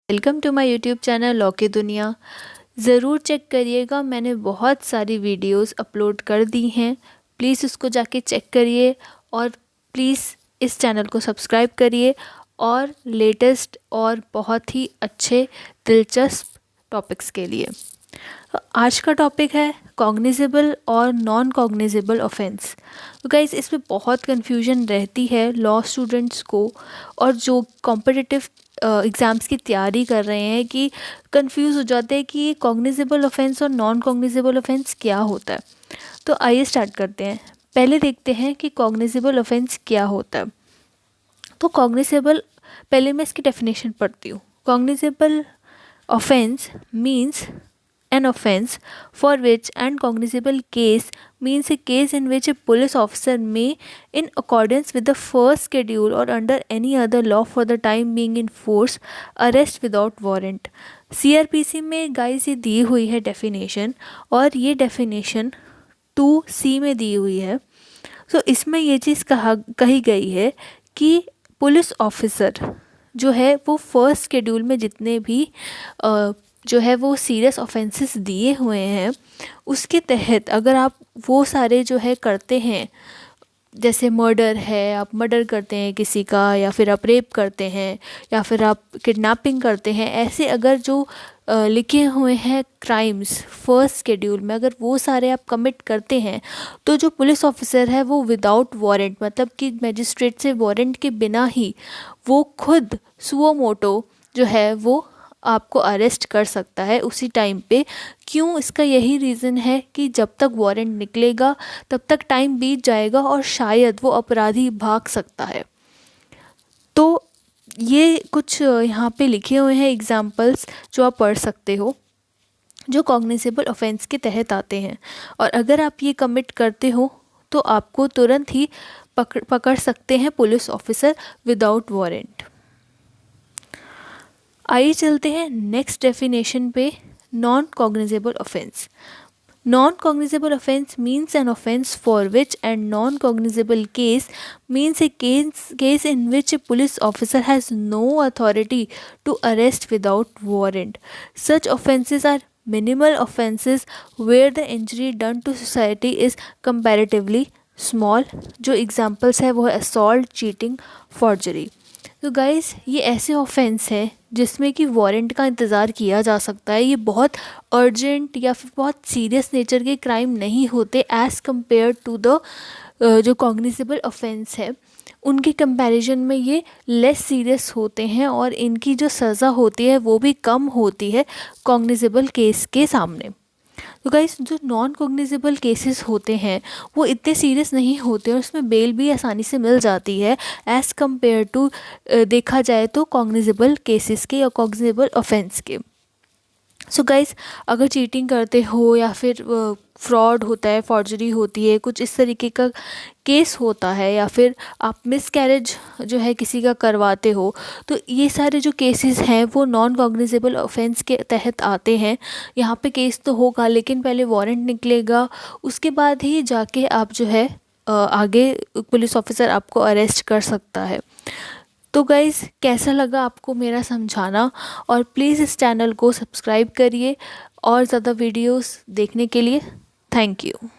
Welcome to my YouTube channel law की दुनिया। ज़रूर चेक करिएगा, मैंने बहुत सारी वीडियोस अपलोड कर दी हैं। प्लीज़ उसको जाके चेक करिए और प्लीज़ इस चैनल को सब्सक्राइब करिए और लेटेस्ट और बहुत ही अच्छे दिलचस्प टॉपिक्स के लिए। आज का टॉपिक है कॉग्निजेबल और नॉन कॉग्निजेबल ऑफेंस। तो गाइज़, इसमें बहुत कन्फ्यूजन रहती है लॉ स्टूडेंट्स को और जो कॉम्पिटिटिव एग्ज़ाम्स की तैयारी कर रहे हैं कि कंफ्यूज हो जाते हैं कि कॉग्निजेबल ऑफेंस और नॉन कॉग्निजेबल ऑफेंस क्या होता है। तो आइए स्टार्ट करते हैं। पहले देखते हैं कि कॉग्निजेबल ऑफेंस क्या होता है। तो कॉग्निजेबल, पहले मैं इसकी डेफिनेशन पढ़ती हूँ। Cognizable offence means an offence for which and cognizable case means a case in which a police officer may, in accordance with the first schedule or under any other law for the time being in force, arrest without warrant। CRPC में guys ये दी हुई है definition और ये definition 2C में दी हुई है। तो इसमें ये चीज़ कही गई है कि पुलिस ऑफिसर जो है वो फर्स्ट शेड्यूल में जितने भी जो है वो सीरियस ऑफेंसेस दिए हुए हैं उसके तहत अगर आप वो सारे जो है करते हैं, जैसे मर्डर है, आप मर्डर करते हैं किसी का, या फिर आप रेप करते हैं, या फिर आप किडनैपिंग करते हैं, ऐसे अगर जो लिखे हुए हैं क्राइम्स फर्स्ट शेड्यूल में, अगर वो सारे आप कमिट करते हैं तो जो पुलिस ऑफिसर है वो विदाउट वारंट, मतलब कि मजिस्ट्रेट से वारंट के बिना ही वो खुद सुओ मोटो जो है वो आपको अरेस्ट कर सकता है उसी टाइम पे। क्यों? इसका यही रीज़न है कि जब तक वारंट निकलेगा तब तक टाइम बीत जाएगा और शायद वो अपराधी भाग सकता है। तो ये कुछ यहाँ पे लिखे हुए हैं एग्जाम्पल्स जो आप पढ़ सकते हो जो कॉग्निजेबल ऑफेंस के तहत आते हैं, और अगर आप ये कमिट करते हो तो आपको तुरंत ही पकड़ सकते हैं पुलिस ऑफिसर विदाउट वारंट। आइए चलते हैं नेक्स्ट डेफिनेशन पे, non cognizable offence. Non cognizable offence means an offence for which and non cognizable case means a case in which a police officer has no authority to arrest without warrant. Such offences are minimal offenses where the injury done to society is comparatively small। जो examples है वो है assault, cheating, forgery. तो guys, ये ऐसे offence है जिसमें कि वारंट का इंतज़ार किया जा सकता है। ये बहुत अर्जेंट या फिर बहुत सीरियस नेचर के क्राइम नहीं होते एज़ कम्पेयर टू द जो कॉग्निजेबल ऑफेंस है उनके कंपैरिजन में ये लेस सीरियस होते हैं और इनकी जो सज़ा होती है वो भी कम होती है कॉग्निजेबल केस के सामने। तो गाइस, जो नॉन कॉग्निजेबल केसेस होते हैं वो इतने सीरियस नहीं होते और उसमें बेल भी आसानी से मिल जाती है एज़ कम्पेयर टू देखा जाए तो कॉग्निजेबल केसेस के या कॉग्निजेबल ऑफेंस के। सो गाइस, अगर चीटिंग करते हो या फिर फ्रॉड होता है, फॉर्जरी होती है, कुछ इस तरीके का केस होता है, या फिर आप मिसकैरेज जो है किसी का करवाते हो, तो ये सारे जो केसेस हैं वो नॉन कॉग्निजेबल ऑफेंस के तहत आते हैं। यहाँ पे केस तो होगा लेकिन पहले वारंट निकलेगा, उसके बाद ही जाके आप जो है आगे पुलिस ऑफिसर आपको अरेस्ट कर सकता है। तो गाइज़, कैसा लगा आपको मेरा समझाना? और प्लीज़ इस चैनल को सब्सक्राइब करिए और ज़्यादा वीडियोस देखने के लिए। Thank you.